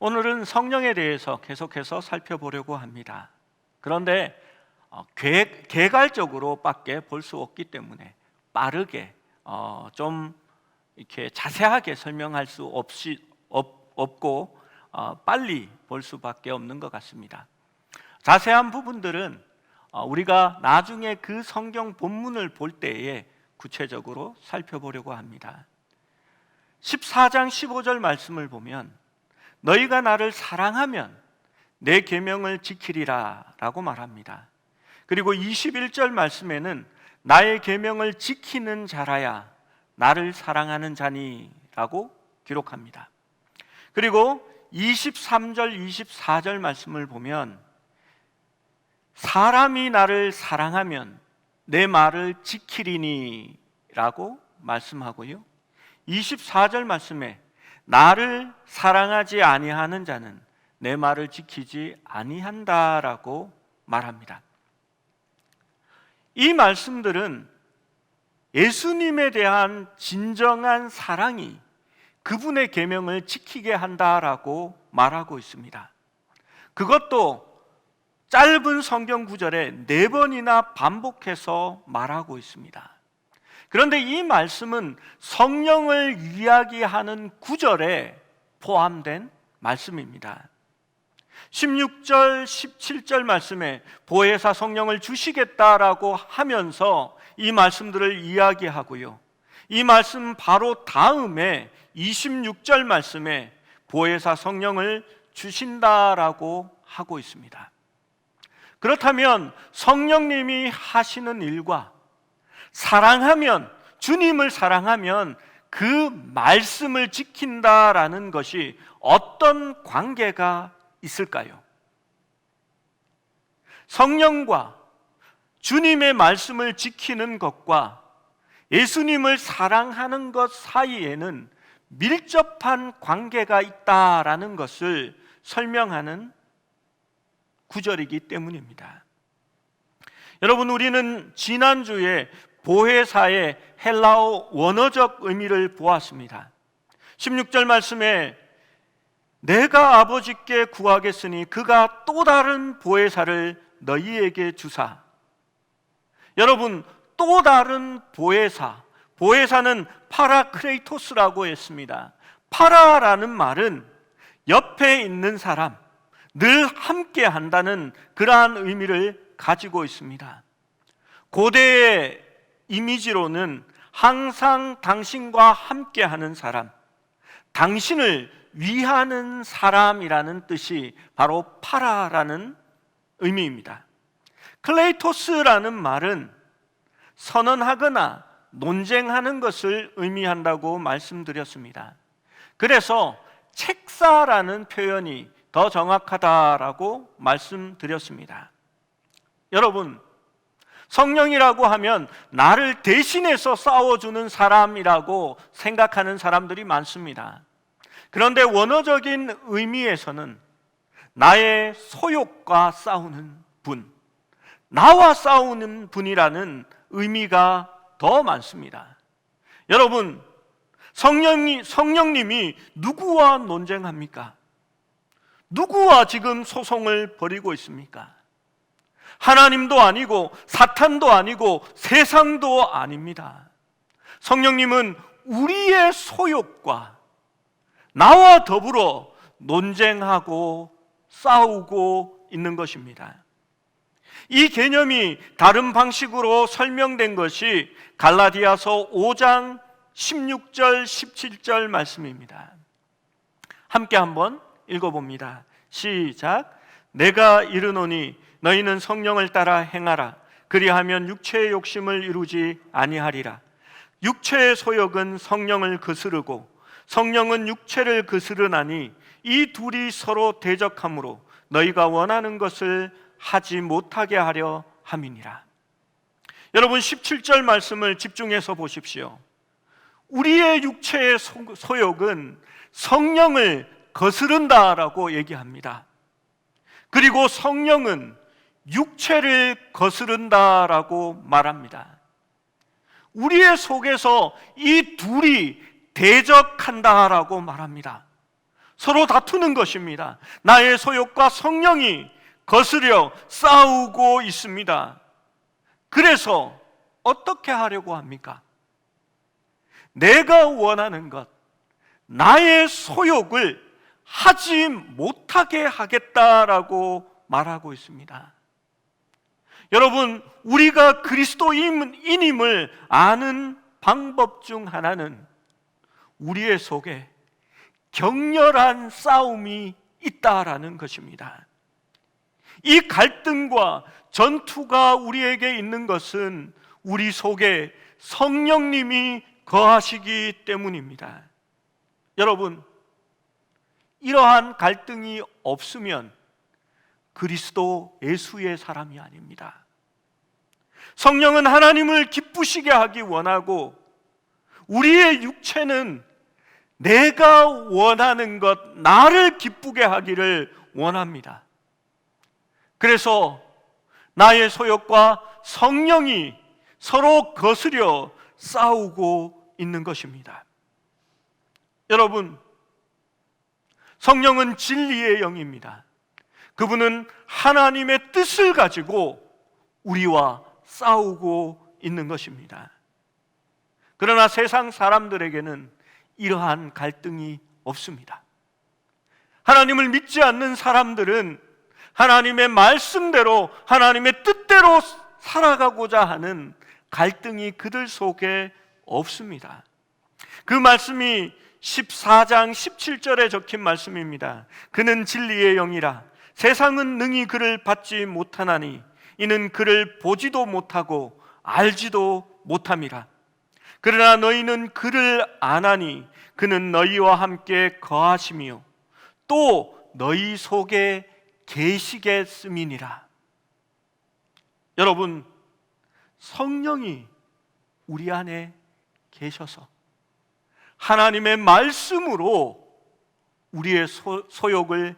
오늘은 성령에 대해서 계속해서 살펴보려고 합니다. 그런데 개괄적으로밖에 볼 수 없기 때문에 빠르게 좀 이렇게 자세하게 설명할 수 없고 빨리 볼 수밖에 없는 것 같습니다. 자세한 부분들은 우리가 나중에 그 성경 본문을 볼 때에 구체적으로 살펴보려고 합니다. 14장 15절 말씀을 보면 너희가 나를 사랑하면 내 계명을 지키리라 라고 말합니다. 그리고 21절 말씀에는 나의 계명을 지키는 자라야 나를 사랑하는 자니 라고 기록합니다. 그리고 23절 24절 말씀을 보면 사람이 나를 사랑하면 내 말을 지키리니 라고 말씀하고요, 24절 말씀에 나를 사랑하지 아니하는 자는 내 말을 지키지 아니한다라고 말합니다. 이 말씀들은 예수님에 대한 진정한 사랑이 그분의 계명을 지키게 한다라고 말하고 있습니다. 그것도 짧은 성경 구절에 4번이나 반복해서 말하고 있습니다. 그런데 이 말씀은 성령을 이야기하는 구절에 포함된 말씀입니다. 16절, 17절 말씀에 보혜사 성령을 주시겠다라고 하면서 이 말씀들을 이야기하고요, 이 말씀 바로 다음에 26절 말씀에 보혜사 성령을 주신다라고 하고 있습니다. 그렇다면 성령님이 하시는 일과 사랑하면, 주님을 사랑하면 그 말씀을 지킨다라는 것이 어떤 관계가 있을까요? 성령과 주님의 말씀을 지키는 것과 예수님을 사랑하는 것 사이에는 밀접한 관계가 있다라는 것을 설명하는 구절이기 때문입니다. 여러분, 우리는 지난주에 보혜사의 헬라어 원어적 의미를 보았습니다. 16절 말씀에 내가 아버지께 구하겠으니 그가 또 다른 보혜사를 너희에게 주사. 여러분, 또 다른 보혜사, 보혜사는 파라크레이토스라고 했습니다. 파라라는 말은 옆에 있는 사람, 늘 함께 한다는 그러한 의미를 가지고 있습니다. 고대의 이미지로는 항상 당신과 함께 하는 사람, 당신을 위하는 사람이라는 뜻이 바로 파라라는 의미입니다. 클레이토스라는 말은 선언하거나 논쟁하는 것을 의미한다고 말씀드렸습니다. 그래서 책사라는 표현이 더 정확하다라고 말씀드렸습니다. 여러분, 성령이라고 하면 나를 대신해서 싸워주는 사람이라고 생각하는 사람들이 많습니다. 그런데 원어적인 의미에서는 나의 소욕과 싸우는 분, 나와 싸우는 분이라는 의미가 더 많습니다. 여러분, 성령님이 누구와 논쟁합니까? 누구와 지금 소송을 벌이고 있습니까? 하나님도 아니고 사탄도 아니고 세상도 아닙니다. 성령님은 우리의 소욕과 나와 더불어 논쟁하고 싸우고 있는 것입니다. 이 개념이 다른 방식으로 설명된 것이 갈라디아서 5장 16절 17절 말씀입니다. 함께 한번 읽어봅니다. 시작. 내가 이르노니 너희는 성령을 따라 행하라. 그리하면 육체의 욕심을 이루지 아니하리라. 육체의 소욕은 성령을 거스르고 성령은 육체를 거스르나니 이 둘이 서로 대적하므로 너희가 원하는 것을 하지 못하게 하려 함이니라. 여러분, 17절 말씀을 집중해서 보십시오. 우리의 육체의 소욕은 성령을 거스른다라고 얘기합니다. 그리고 성령은 육체를 거스른다라고 말합니다. 우리의 속에서 이 둘이 대적한다라고 말합니다. 서로 다투는 것입니다. 나의 소욕과 성령이 거스려 싸우고 있습니다. 그래서 어떻게 하려고 합니까? 내가 원하는 것, 나의 소욕을 하지 못하게 하겠다라고 말하고 있습니다. 여러분, 우리가 그리스도인임을 아는 방법 중 하나는 우리의 속에 격렬한 싸움이 있다라는 것입니다. 이 갈등과 전투가 우리에게 있는 것은 우리 속에 성령님이 거하시기 때문입니다. 여러분, 이러한 갈등이 없으면 그리스도 예수의 사람이 아닙니다. 성령은 하나님을 기쁘시게 하기 원하고 우리의 육체는 내가 원하는 것, 나를 기쁘게 하기를 원합니다. 그래서 나의 소욕과 성령이 서로 거스려 싸우고 있는 것입니다. 여러분, 성령은 진리의 영입니다. 그분은 하나님의 뜻을 가지고 우리와 싸우고 있는 것입니다. 그러나 세상 사람들에게는 이러한 갈등이 없습니다. 하나님을 믿지 않는 사람들은 하나님의 말씀대로, 하나님의 뜻대로 살아가고자 하는 갈등이 그들 속에 없습니다. 그 말씀이 14장 17절에 적힌 말씀입니다. 그는 진리의 영이라 세상은 능히 그를 받지 못하나니 이는 그를 보지도 못하고 알지도 못함이라. 그러나 너희는 그를 아나니 그는 너희와 함께 거하시며 또 너희 속에 계시겠음이니라. 여러분, 성령이 우리 안에 계셔서 하나님의 말씀으로 우리의 소욕을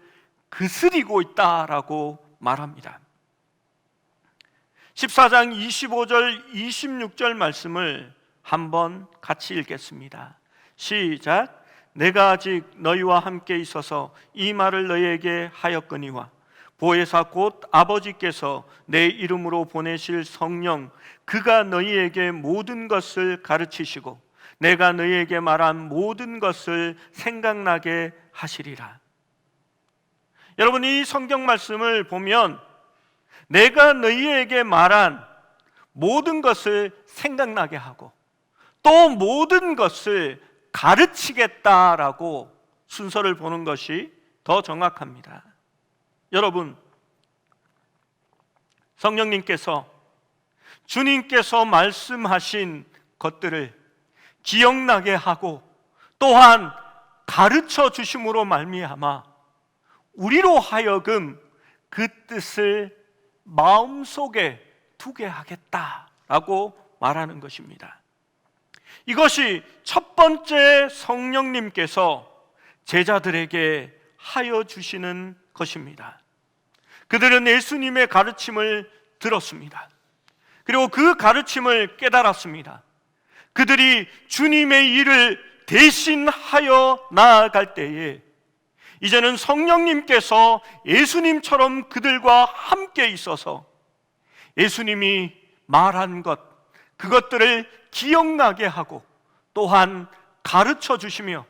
그스리고 있다라고 말합니다. 14장 25절 26절 말씀을 한번 같이 읽겠습니다. 시작. 내가 아직 너희와 함께 있어서 이 말을 너희에게 하였거니와 보혜사 곧 아버지께서 내 이름으로 보내실 성령 그가 너희에게 모든 것을 가르치시고 내가 너희에게 말한 모든 것을 생각나게 하시리라. 여러분, 이 성경 말씀을 보면 내가 너희에게 말한 모든 것을 생각나게 하고 또 모든 것을 가르치겠다라고 순서를 보는 것이 더 정확합니다. 여러분, 성령님께서 주님께서 말씀하신 것들을 기억나게 하고 또한 가르쳐 주심으로 말미암아 우리로 하여금 그 뜻을 마음속에 두게 하겠다라고 말하는 것입니다. 이것이 첫 번째 성령님께서 제자들에게 하여 주시는 것입니다. 그들은 예수님의 가르침을 들었습니다. 그리고 그 가르침을 깨달았습니다. 그들이 주님의 일을 대신하여 나아갈 때에 이제는 성령님께서 예수님처럼 그들과 함께 있어서 예수님이 말한 것, 그것들을 기억나게 하고 또한 가르쳐 주시며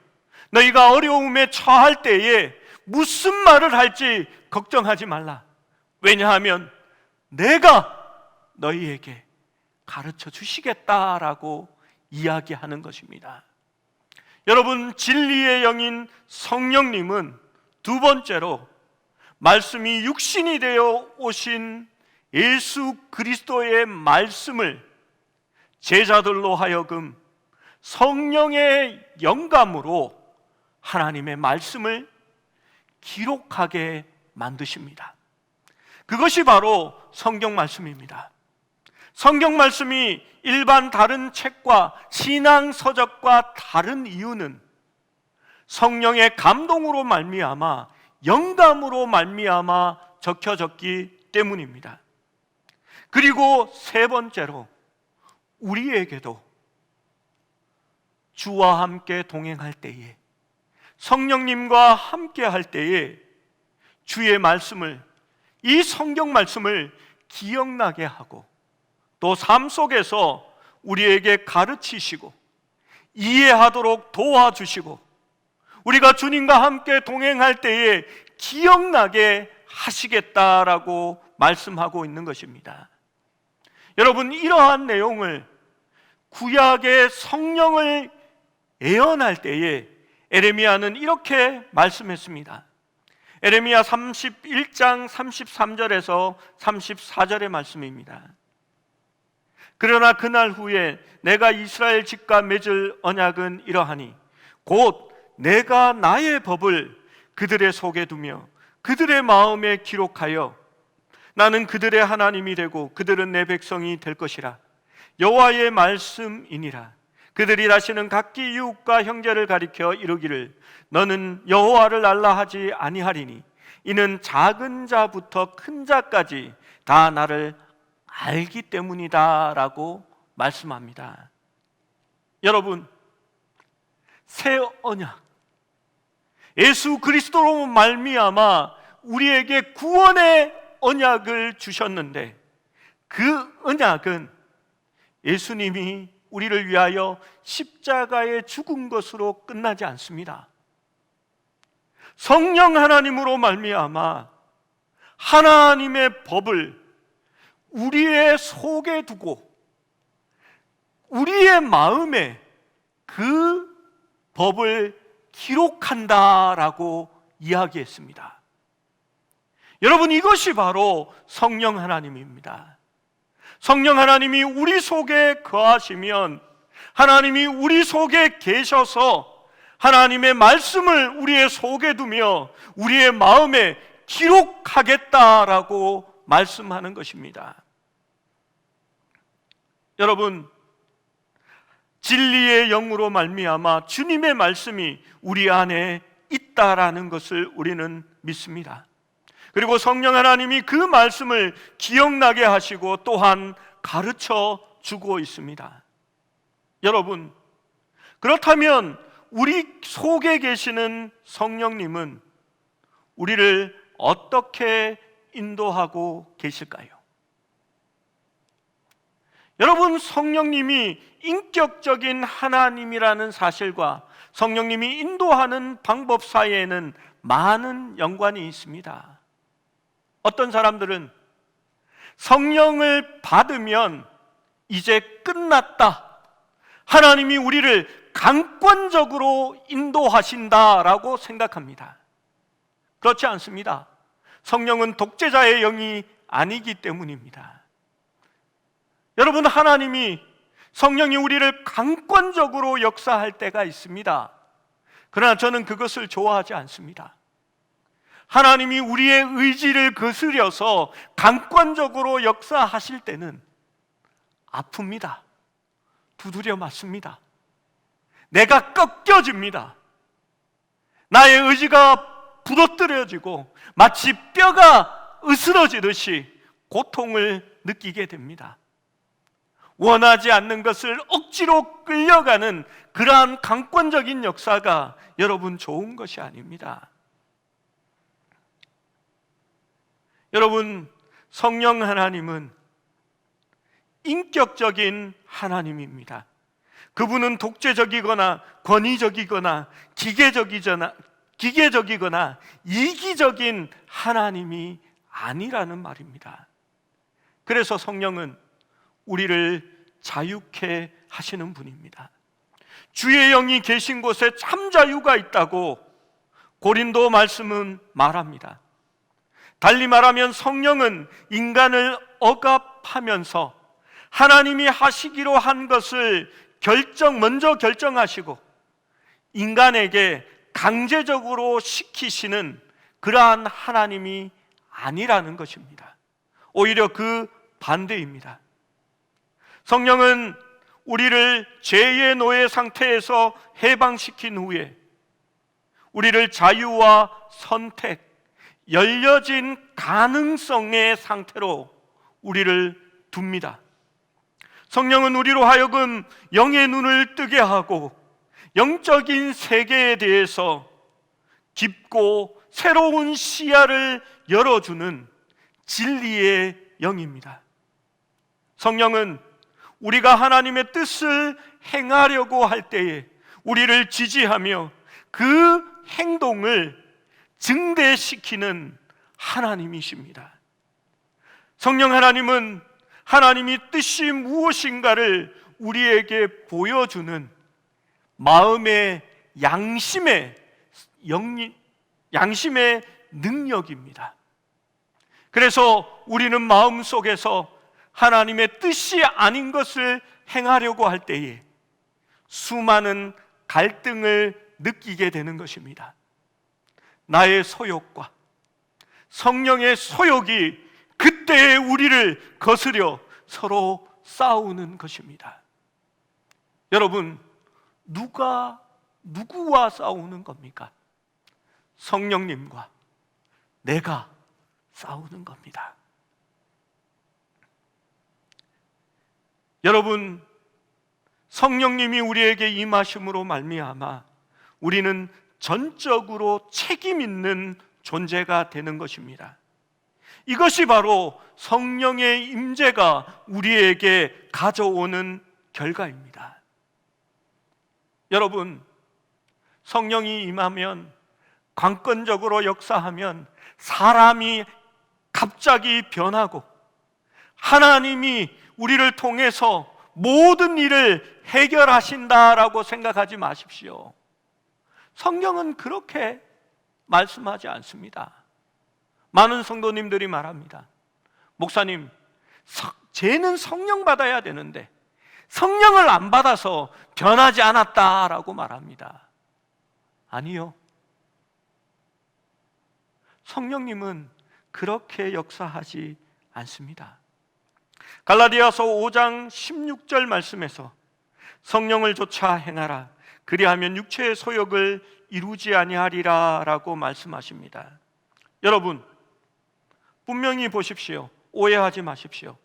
너희가 어려움에 처할 때에 무슨 말을 할지 걱정하지 말라. 왜냐하면 내가 너희에게 가르쳐 주시겠다라고 이야기하는 것입니다. 여러분, 진리의 영인 성령님은 두 번째로 말씀이 육신이 되어 오신 예수 그리스도의 말씀을 제자들로 하여금 성령의 영감으로 하나님의 말씀을 기록하게 만드십니다. 그것이 바로 성경 말씀입니다. 성경 말씀이 일반 다른 책과 신앙 서적과 다른 이유는 성령의 감동으로 말미암아 영감으로 말미암아 적혀졌기 때문입니다. 그리고 세 번째로 우리에게도 주와 함께 동행할 때에 성령님과 함께 할 때에 주의 말씀을, 이 성경 말씀을 기억나게 하고 또 삶 속에서 우리에게 가르치시고 이해하도록 도와주시고 우리가 주님과 함께 동행할 때에 기억나게 하시겠다라고 말씀하고 있는 것입니다. 여러분, 이러한 내용을 구약의 성령을 예언할 때에 에레미야는 이렇게 말씀했습니다. 에레미야 31장 33절에서 34절의 말씀입니다. 그러나 그날 후에 내가 이스라엘 집과 맺을 언약은 이러하니 곧 내가 나의 법을 그들의 속에 두며 그들의 마음에 기록하여 나는 그들의 하나님이 되고 그들은 내 백성이 될 것이라. 여호와의 말씀이니라. 그들이 다시는 각기 이웃과 형제를 가리켜 이르기를 너는 여호와를 알라 하지 아니하리니 이는 작은 자부터 큰 자까지 다 나를 알기 때문이다 라고 말씀합니다. 여러분, 새 언약, 예수 그리스도로 말미암아 우리에게 구원의 언약을 주셨는데 그 언약은 예수님이 우리를 위하여 십자가에 죽은 것으로 끝나지 않습니다. 성령 하나님으로 말미암아 하나님의 법을 우리의 속에 두고 우리의 마음에 그 법을 기록한다라고 이야기했습니다. 여러분, 이것이 바로 성령 하나님입니다. 성령 하나님이 우리 속에 거하시면 하나님이 우리 속에 계셔서 하나님의 말씀을 우리의 속에 두며 우리의 마음에 기록하겠다라고 말씀하는 것입니다. 여러분, 진리의 영으로 말미암아 주님의 말씀이 우리 안에 있다라는 것을 우리는 믿습니다. 그리고 성령 하나님이 그 말씀을 기억나게 하시고 또한 가르쳐 주고 있습니다. 여러분, 그렇다면 우리 속에 계시는 성령님은 우리를 어떻게 인도하고 계실까요? 여러분, 성령님이 인격적인 하나님이라는 사실과 성령님이 인도하는 방법 사이에는 많은 연관이 있습니다. 어떤 사람들은 성령을 받으면 이제 끝났다, 하나님이 우리를 강권적으로 인도하신다라고 생각합니다. 그렇지 않습니다. 성령은 독재자의 영이 아니기 때문입니다. 여러분, 하나님이, 성령이 우리를 강권적으로 역사할 때가 있습니다. 그러나 저는 그것을 좋아하지 않습니다. 하나님이 우리의 의지를 거스려서 강권적으로 역사하실 때는 아픕니다. 두드려 맞습니다. 내가 꺾여집니다. 나의 의지가 부러뜨려지고 마치 뼈가 으스러지듯이 고통을 느끼게 됩니다. 원하지 않는 것을 억지로 끌려가는 그러한 강권적인 역사가 여러분 좋은 것이 아닙니다. 여러분, 성령 하나님은 인격적인 하나님입니다. 그분은 독재적이거나 권위적이거나 기계적이거나 이기적인 하나님이 아니라는 말입니다. 그래서 성령은 우리를 자유케 하시는 분입니다. 주의 영이 계신 곳에 참 자유가 있다고 고린도 말씀은 말합니다. 달리 말하면 성령은 인간을 억압하면서 하나님이 하시기로 한 것을 먼저 결정하시고 인간에게 강제적으로 시키시는 그러한 하나님이 아니라는 것입니다. 오히려 그 반대입니다. 성령은 우리를 죄의 노예 상태에서 해방시킨 후에 우리를 자유와 선택, 열려진 가능성의 상태로 우리를 둡니다. 성령은 우리로 하여금 영의 눈을 뜨게 하고 영적인 세계에 대해서 깊고 새로운 시야를 열어주는 진리의 영입니다. 성령은 우리가 하나님의 뜻을 행하려고 할 때에 우리를 지지하며 그 행동을 증대시키는 하나님이십니다. 성령 하나님은 하나님이 뜻이 무엇인가를 우리에게 보여주는 마음의 양심의 능력입니다. 그래서 우리는 마음속에서 하나님의 뜻이 아닌 것을 행하려고 할 때에 수많은 갈등을 느끼게 되는 것입니다. 나의 소욕과 성령의 소욕이 그때에 우리를 거스려 서로 싸우는 것입니다. 여러분, 누구와 싸우는 겁니까? 성령님과 내가 싸우는 겁니다. 여러분, 성령님이 우리에게 임하심으로 말미암아 우리는 전적으로 책임 있는 존재가 되는 것입니다. 이것이 바로 성령의 임재가 우리에게 가져오는 결과입니다. 여러분, 성령이 임하면, 강권적으로 역사하면 사람이 갑자기 변하고 하나님이 우리를 통해서 모든 일을 해결하신다라고 생각하지 마십시오. 성경은 그렇게 말씀하지 않습니다. 많은 성도님들이 말합니다. 목사님, 쟤는 성령 받아야 되는데 성령을 안 받아서 변하지 않았다라고 말합니다. 아니요. 성령님은 그렇게 역사하지 않습니다. 갈라디아서 5장 16절 말씀에서 성령을 좇아 행하라, 그리하면 육체의 소욕을 이루지 아니하리라 라고 말씀하십니다. 여러분, 분명히 보십시오. 오해하지 마십시오.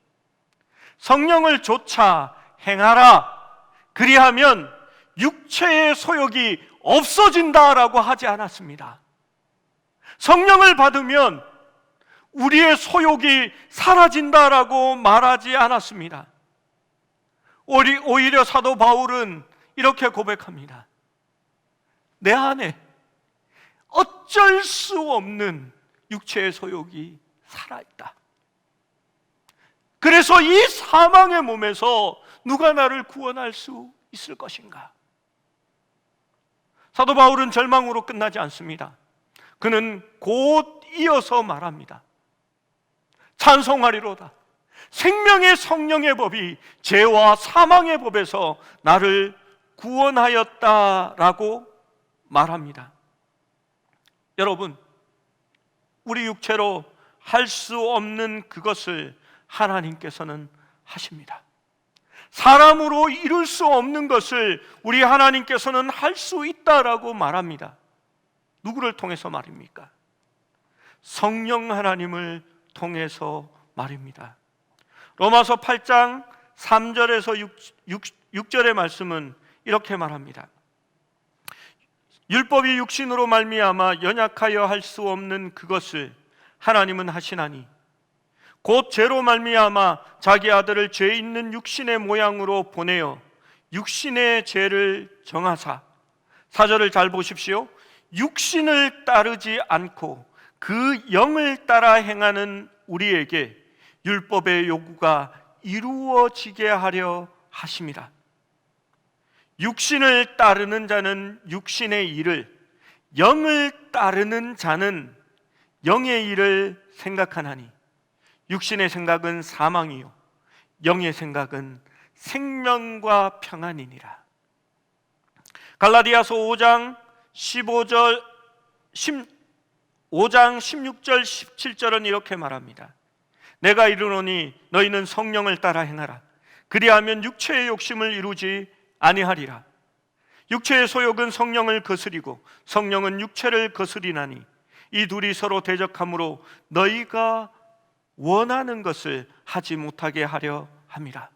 성령을 좇아 행하라, 그리하면 육체의 소욕이 없어진다라고 하지 않았습니다. 성령을 받으면 우리의 소욕이 사라진다라고 말하지 않았습니다. 오히려 사도 바울은 이렇게 고백합니다. 내 안에 어쩔 수 없는 육체의 소욕이 살아있다. 그래서 이 사망의 몸에서 누가 나를 구원할 수 있을 것인가? 사도 바울은 절망으로 끝나지 않습니다. 그는 곧 이어서 말합니다. 찬송하리로다. 생명의 성령의 법이 죄와 사망의 법에서 나를 구원하였다라고 말합니다. 여러분, 우리 육체로 할 수 없는 그것을 하나님께서는 하십니다. 사람으로 이룰 수 없는 것을 우리 하나님께서는 할 수 있다라고 말합니다. 누구를 통해서 말입니까? 성령 하나님을 통해서 말입니다. 로마서 8장 3절에서 6절의 말씀은 이렇게 말합니다. 율법이 육신으로 말미암아 연약하여 할 수 없는 그것을 하나님은 하시나니 곧 죄로 말미암아 자기 아들을 죄 있는 육신의 모양으로 보내어 육신의 죄를 정하사, 4절을 잘 보십시오. 육신을 따르지 않고 그 영을 따라 행하는 우리에게 율법의 요구가 이루어지게 하려 하심이라. 육신을 따르는 자는 육신의 일을, 영을 따르는 자는 영의 일을 생각하나니 육신의 생각은 사망이요 영의 생각은 생명과 평안이니라. 갈라디아서 5장 16절 17절은 이렇게 말합니다. 내가 이르노니 너희는 성령을 따라 행하라. 그리하면 육체의 욕심을 이루지 아니하리라. 육체의 소욕은 성령을 거스리고 성령은 육체를 거스리나니 이 둘이 서로 대적하므로 너희가 원하는 것을 하지 못하게 하려 함이라.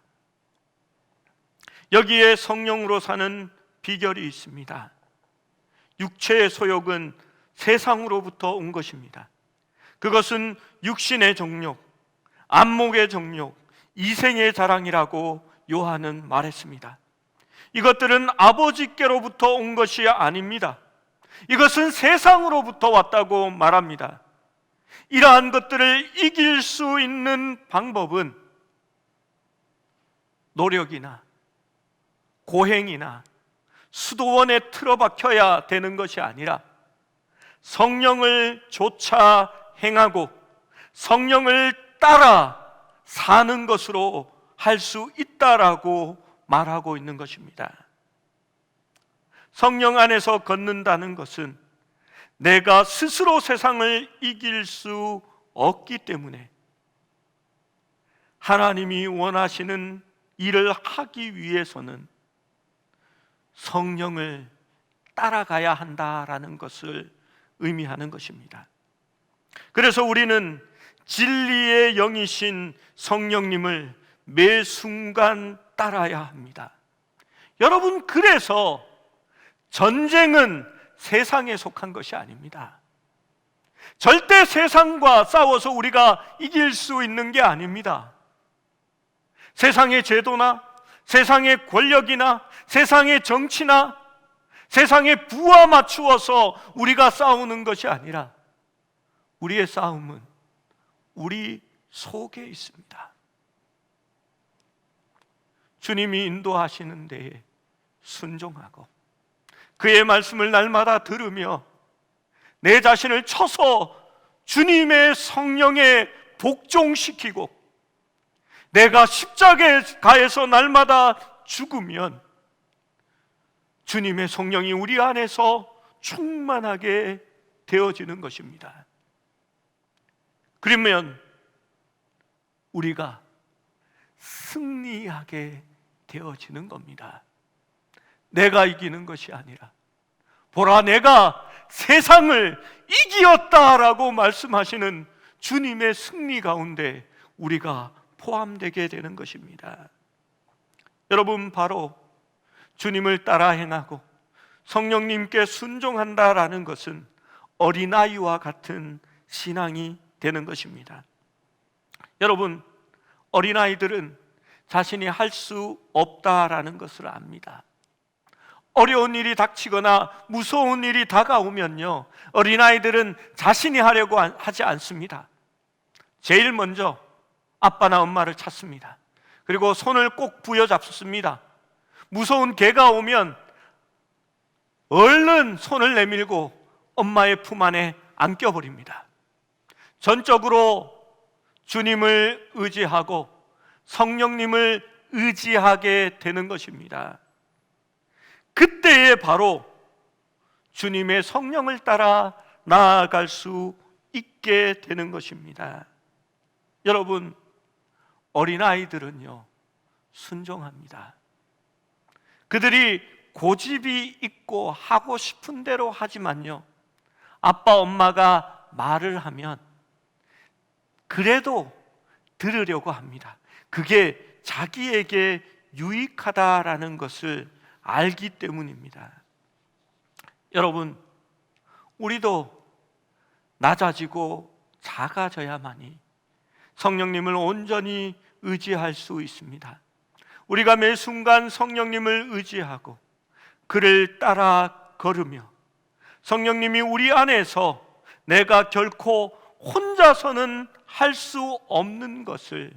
여기에 성령으로 사는 비결이 있습니다. 육체의 소욕은 세상으로부터 온 것입니다. 그것은 육신의 정욕, 안목의 정욕, 이생의 자랑이라고 요한은 말했습니다. 이것들은 아버지께로부터 온 것이 아닙니다. 이것은 세상으로부터 왔다고 말합니다. 이러한 것들을 이길 수 있는 방법은 노력이나 고행이나 수도원에 틀어박혀야 되는 것이 아니라 성령을 쫓아 행하고 성령을 따라 사는 것으로 할 수 있다라고 말하고 있는 것입니다. 성령 안에서 걷는다는 것은 내가 스스로 세상을 이길 수 없기 때문에 하나님이 원하시는 일을 하기 위해서는 성령을 따라가야 한다라는 것을 의미하는 것입니다. 그래서 우리는 진리의 영이신 성령님을 매 순간 따라야 합니다. 여러분, 그래서 전쟁은 세상에 속한 것이 아닙니다. 절대 세상과 싸워서 우리가 이길 수 있는 게 아닙니다. 세상의 제도나 세상의 권력이나 세상의 정치나 세상의 부와 맞추어서 우리가 싸우는 것이 아니라 우리의 싸움은 우리 속에 있습니다. 주님이 인도하시는 데에 순종하고 그의 말씀을 날마다 들으며 내 자신을 쳐서 주님의 성령에 복종시키고 내가 십자가에서 날마다 죽으면 주님의 성령이 우리 안에서 충만하게 되어지는 것입니다. 그러면 우리가 승리하게 되어지는 겁니다. 내가 이기는 것이 아니라 보라, 내가 세상을 이기었다라고 말씀하시는 주님의 승리 가운데 우리가 포함되게 되는 것입니다. 여러분, 바로 주님을 따라 행하고 성령님께 순종한다라는 것은 어린아이와 같은 신앙이 되는 것입니다. 여러분, 어린아이들은 자신이 할 수 없다라는 것을 압니다. 어려운 일이 닥치거나 무서운 일이 다가오면요, 어린아이들은 자신이 하려고 하지 않습니다. 제일 먼저 아빠나 엄마를 찾습니다. 그리고 손을 꼭 부여잡습니다. 무서운 개가 오면 얼른 손을 내밀고 엄마의 품 안에 안겨버립니다. 전적으로 주님을 의지하고 성령님을 의지하게 되는 것입니다. 그때에 바로 주님의 성령을 따라 나아갈 수 있게 되는 것입니다. 여러분, 어린아이들은요, 순종합니다. 그들이 고집이 있고 하고 싶은 대로 하지만요, 아빠 엄마가 말을 하면 그래도 들으려고 합니다. 그게 자기에게 유익하다라는 것을 알기 때문입니다. 여러분, 우리도 낮아지고 작아져야만이 성령님을 온전히 의지할 수 있습니다. 우리가 매 순간 성령님을 의지하고 그를 따라 걸으며 성령님이 우리 안에서 내가 결코 혼자서는 할 수 없는 것을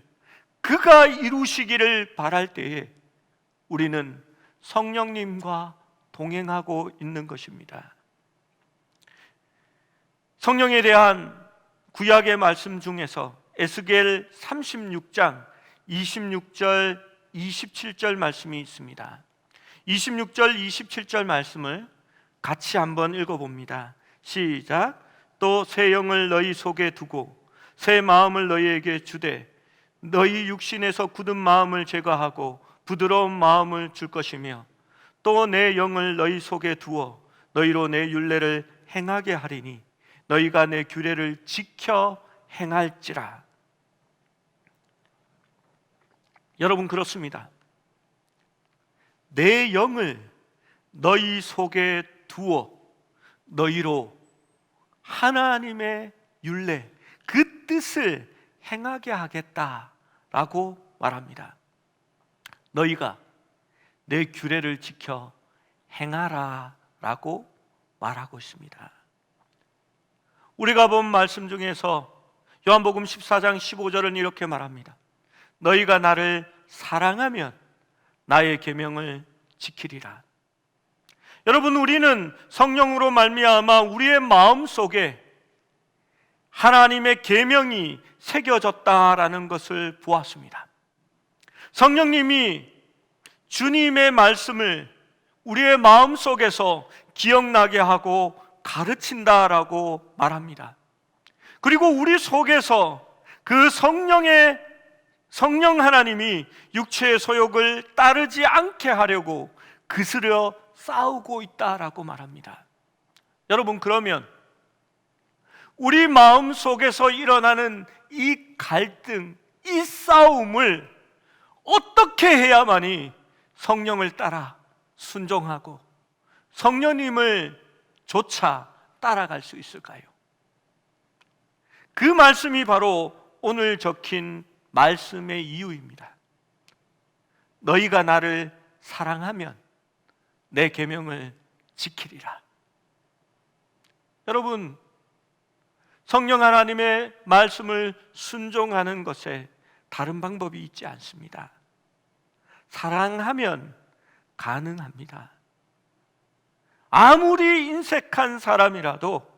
그가 이루시기를 바랄 때에 우리는 성령님과 동행하고 있는 것입니다. 성령에 대한 구약의 말씀 중에서 에스겔 36장 26절 27절 말씀이 있습니다. 26절 27절 말씀을 같이 한번 읽어봅니다. 시작. 또 새 영을 너희 속에 두고 새 마음을 너희에게 주되 너희 육신에서 굳은 마음을 제거하고 부드러운 마음을 줄 것이며 또 내 영을 너희 속에 두어 너희로 내 율례를 행하게 하리니 너희가 내 규례를 지켜 행할지라. 여러분, 그렇습니다. 내 영을 너희 속에 두어 너희로 하나님의 율례, 그 뜻을 행하게 하겠다라고 말합니다. 너희가 내 규례를 지켜 행하라 라고 말하고 있습니다. 우리가 본 말씀 중에서 요한복음 14장 15절은 이렇게 말합니다. 너희가 나를 사랑하면 나의 계명을 지키리라. 여러분, 우리는 성령으로 말미암아 우리의 마음 속에 하나님의 계명이 새겨졌다라는 것을 보았습니다. 성령님이 주님의 말씀을 우리의 마음 속에서 기억나게 하고 가르친다라고 말합니다. 그리고 우리 속에서 그 성령 하나님이 육체의 소욕을 따르지 않게 하려고 그스려 싸우고 있다라고 말합니다. 여러분, 그러면 우리 마음 속에서 일어나는 이 갈등, 이 싸움을 어떻게 해야만이 성령을 따라 순종하고 성령님을 조차 따라갈 수 있을까요? 그 말씀이 바로 오늘 적힌 말씀의 이유입니다. 너희가 나를 사랑하면 내 계명을 지키리라. 여러분, 성령 하나님의 말씀을 순종하는 것에 다른 방법이 있지 않습니다. 사랑하면 가능합니다. 아무리 인색한 사람이라도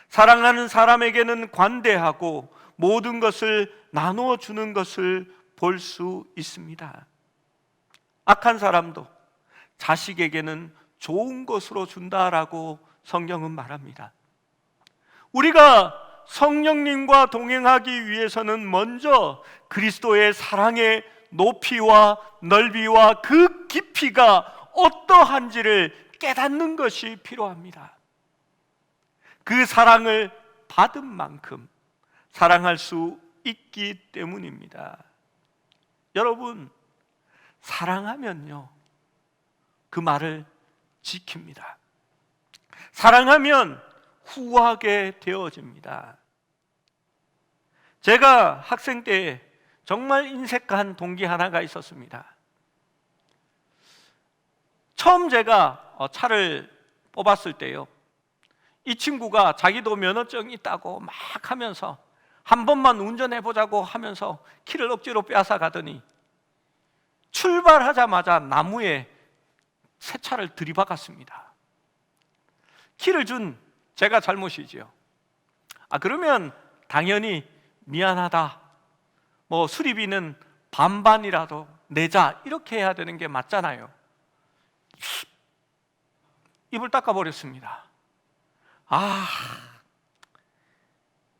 사랑하는 사람에게는 관대하고 모든 것을 나누어 주는 것을 볼 수 있습니다. 악한 사람도 자식에게는 좋은 것으로 준다라고 성경은 말합니다. 우리가 성령님과 동행하기 위해서는 먼저 그리스도의 사랑의 높이와 넓이와 그 깊이가 어떠한지를 깨닫는 것이 필요합니다. 그 사랑을 받은 만큼 사랑할 수 있기 때문입니다. 여러분, 사랑하면요, 그 말을 지킵니다. 사랑하면 후하게 되어집니다. 제가 학생 때 정말 인색한 동기 하나가 있었습니다. 처음 제가 차를 뽑았을 때요, 이 친구가 자기도 면허증이 있다고 막 하면서 한 번만 운전해보자고 하면서 키를 억지로 빼앗아 가더니 출발하자마자 나무에 새 차를 들이박았습니다. 키를 준 제가 잘못이지요. 그러면 당연히 미안하다, 수리비는 반반이라도 내자, 이렇게 해야 되는 게 맞잖아요. 입을 닦아버렸습니다.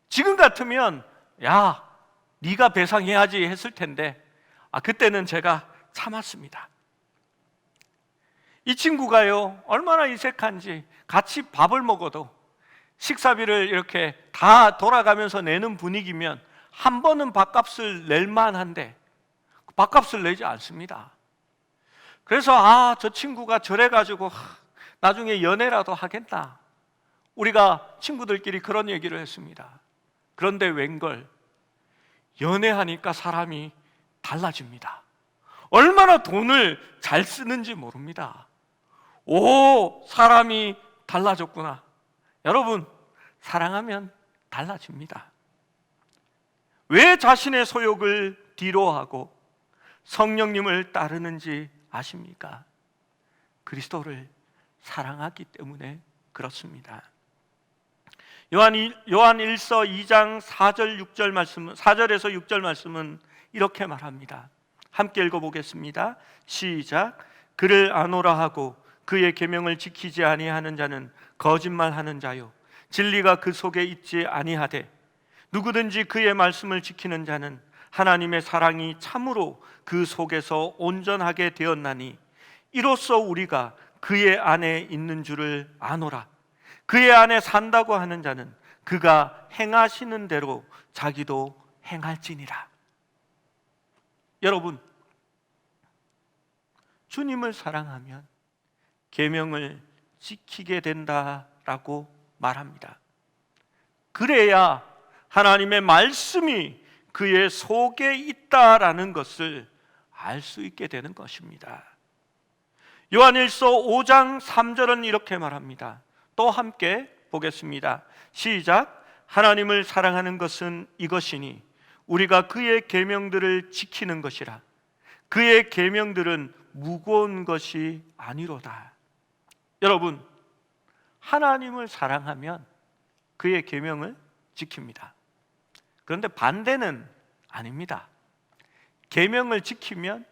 지금 같으면 야, 네가 배상해야지 했을 텐데 그때는 제가 참았습니다. 이 친구가요, 얼마나 인색한지, 같이 밥을 먹어도 식사비를 이렇게 다 돌아가면서 내는 분위기면 한 번은 밥값을 낼 만한데 밥값을 내지 않습니다. 그래서 저 친구가 저래가지고 나중에 연애라도 하겠다, 우리가 친구들끼리 그런 얘기를 했습니다. 그런데 웬걸, 연애하니까 사람이 달라집니다. 얼마나 돈을 잘 쓰는지 모릅니다. 사람이 달라졌구나. 여러분, 사랑하면 달라집니다. 왜 자신의 소욕을 뒤로하고 성령님을 따르는지 아십니까? 그리스도를 사랑하기 때문에 그렇습니다. 요한 1서 2장 4절에서 6절 말씀은 이렇게 말합니다. 함께 읽어보겠습니다. 시작. 그를 아노라 하고 그의 계명을 지키지 아니하는 자는 거짓말하는 자요, 진리가 그 속에 있지 아니하되 누구든지 그의 말씀을 지키는 자는 하나님의 사랑이 참으로 그 속에서 온전하게 되었나니 이로써 우리가 그의 안에 있는 줄을 아노라. 그의 안에 산다고 하는 자는 그가 행하시는 대로 자기도 행할지니라. 여러분, 주님을 사랑하면 계명을 지키게 된다라고 말합니다. 그래야 하나님의 말씀이 그의 속에 있다라는 것을 알 수 있게 되는 것입니다. 요한일서 5장 3절은 이렇게 말합니다. 또 함께 보겠습니다. 시작. 하나님을 사랑하는 것은 이것이니 우리가 그의 계명들을 지키는 것이라. 그의 계명들은 무거운 것이 아니로다. 여러분, 하나님을 사랑하면 그의 계명을 지킵니다. 그런데 반대는 아닙니다. 계명을 지키면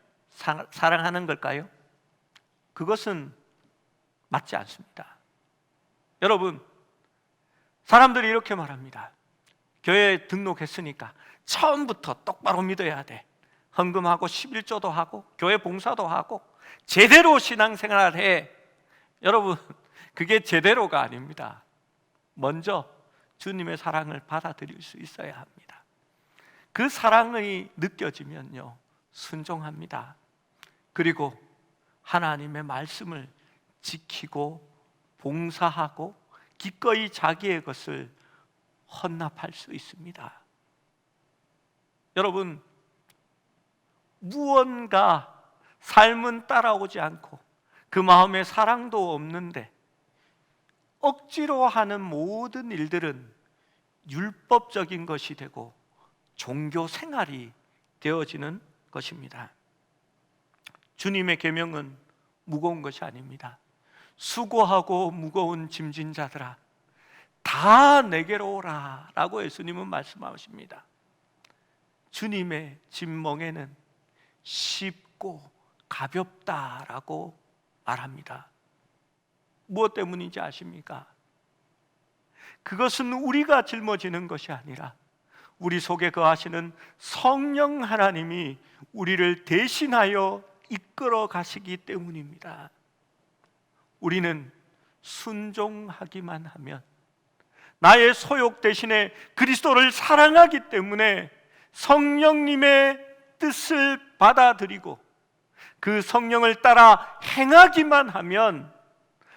사랑하는 걸까요? 그것은 맞지 않습니다. 여러분, 사람들이 이렇게 말합니다. 교회에 등록했으니까 처음부터 똑바로 믿어야 돼. 헌금하고 11조도 하고 교회 봉사도 하고 제대로 신앙생활을 해. 여러분, 그게 제대로가 아닙니다. 먼저 주님의 사랑을 받아들일 수 있어야 합니다. 그 사랑이 느껴지면요, 순종합니다. 그리고 하나님의 말씀을 지키고 봉사하고 기꺼이 자기의 것을 헌납할 수 있습니다. 여러분, 무언가 삶은 따라오지 않고 그 마음에 사랑도 없는데 억지로 하는 모든 일들은 율법적인 것이 되고 종교 생활이 되어지는 것입니다. 주님의 계명은 무거운 것이 아닙니다. 수고하고 무거운 짐진 자들아 다 내게로 오라 라고 예수님은 말씀하십니다. 주님의 짐멍에는 쉽고 가볍다라고 말합니다. 무엇 때문인지 아십니까? 그것은 우리가 짊어지는 것이 아니라 우리 속에 거하시는 성령 하나님이 우리를 대신하여 이끌어 가시기 때문입니다. 우리는 순종하기만 하면, 나의 소욕 대신에 그리스도를 사랑하기 때문에 성령님의 뜻을 받아들이고 그 성령을 따라 행하기만 하면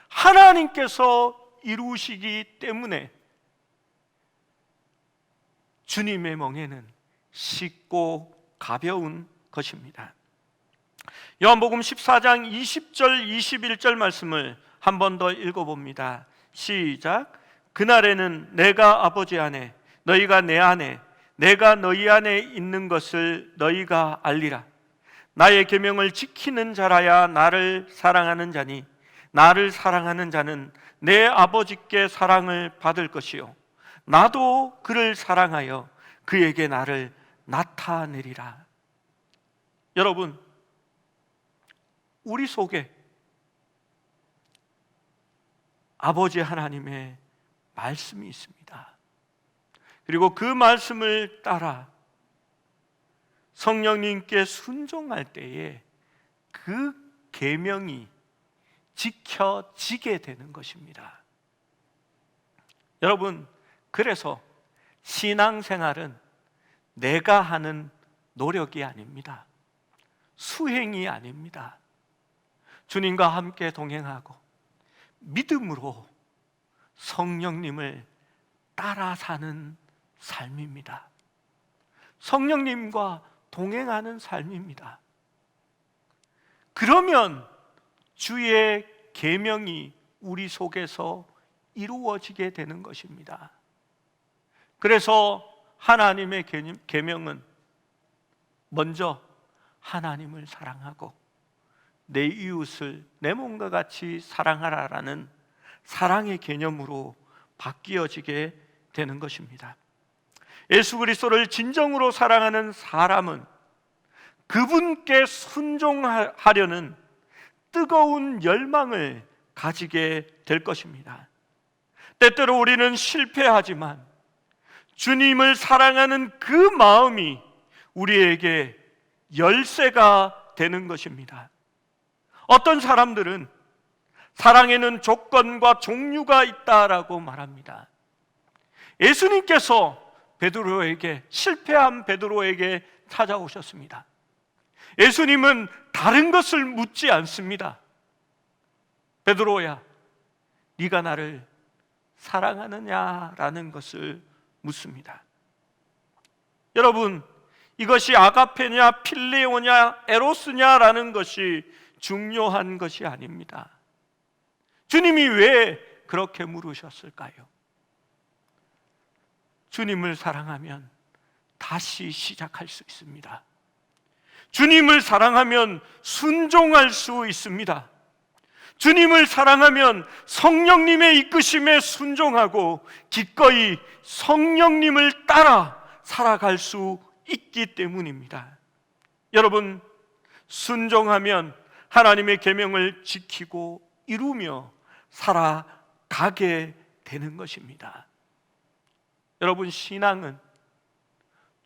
하나님께서 이루시기 때문에 주님의 멍에는 쉽고 가벼운 것입니다. 요한복음 14장 20절 21절 말씀을 한 번 더 읽어봅니다. 시작. 그날에는 내가 아버지 안에 너희가 내 안에 내가 너희 안에 있는 것을 너희가 알리라. 나의 계명을 지키는 자라야 나를 사랑하는 자니 나를 사랑하는 자는 내 아버지께 사랑을 받을 것이요 나도 그를 사랑하여 그에게 나를 나타내리라. 여러분, 우리 속에 아버지 하나님의 말씀이 있습니다. 그리고 그 말씀을 따라 성령님께 순종할 때에 그 계명이 지켜지게 되는 것입니다. 여러분, 그래서 신앙생활은 내가 하는 노력이 아닙니다. 수행이 아닙니다. 주님과 함께 동행하고 믿음으로 성령님을 따라 사는 삶입니다. 성령님과 동행하는 삶입니다. 그러면 주의 계명이 우리 속에서 이루어지게 되는 것입니다. 그래서 하나님의 계명은 먼저 하나님을 사랑하고 내 이웃을 내 몸과 같이 사랑하라라는 사랑의 개념으로 바뀌어지게 되는 것입니다. 예수 그리스도를 진정으로 사랑하는 사람은 그분께 순종하려는 뜨거운 열망을 가지게 될 것입니다. 때때로 우리는 실패하지만 주님을 사랑하는 그 마음이 우리에게 열쇠가 되는 것입니다. 어떤 사람들은 사랑에는 조건과 종류가 있다라고 말합니다. 예수님께서 실패한 베드로에게 찾아오셨습니다. 예수님은 다른 것을 묻지 않습니다. 베드로야, 네가 나를 사랑하느냐라는 것을 묻습니다. 여러분, 이것이 아가페냐 필레오냐 에로스냐라는 것이 중요한 것이 아닙니다. 주님이 왜 그렇게 물으셨을까요? 주님을 사랑하면 다시 시작할 수 있습니다. 주님을 사랑하면 순종할 수 있습니다. 주님을 사랑하면 성령님의 이끄심에 순종하고 기꺼이 성령님을 따라 살아갈 수 있기 때문입니다. 여러분, 순종하면 하나님의 계명을 지키고 이루며 살아가게 되는 것입니다. 여러분, 신앙은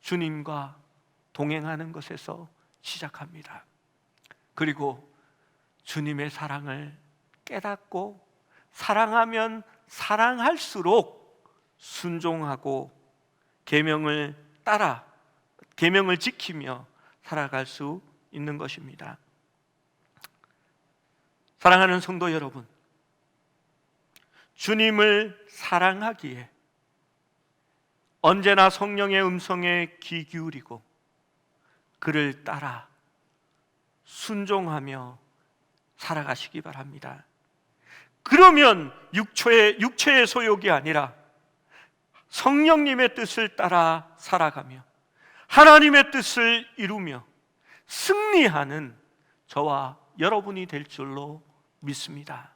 주님과 동행하는 것에서 시작합니다. 그리고 주님의 사랑을 깨닫고 사랑하면 사랑할수록 순종하고 계명을 따라 계명을 지키며 살아갈 수 있는 것입니다. 사랑하는 성도 여러분, 주님을 사랑하기에 언제나 성령의 음성에 귀 기울이고 그를 따라 순종하며 살아가시기 바랍니다. 그러면 육체의 소욕이 아니라 성령님의 뜻을 따라 살아가며 하나님의 뜻을 이루며 승리하는 저와 여러분이 될 줄로 믿습니다.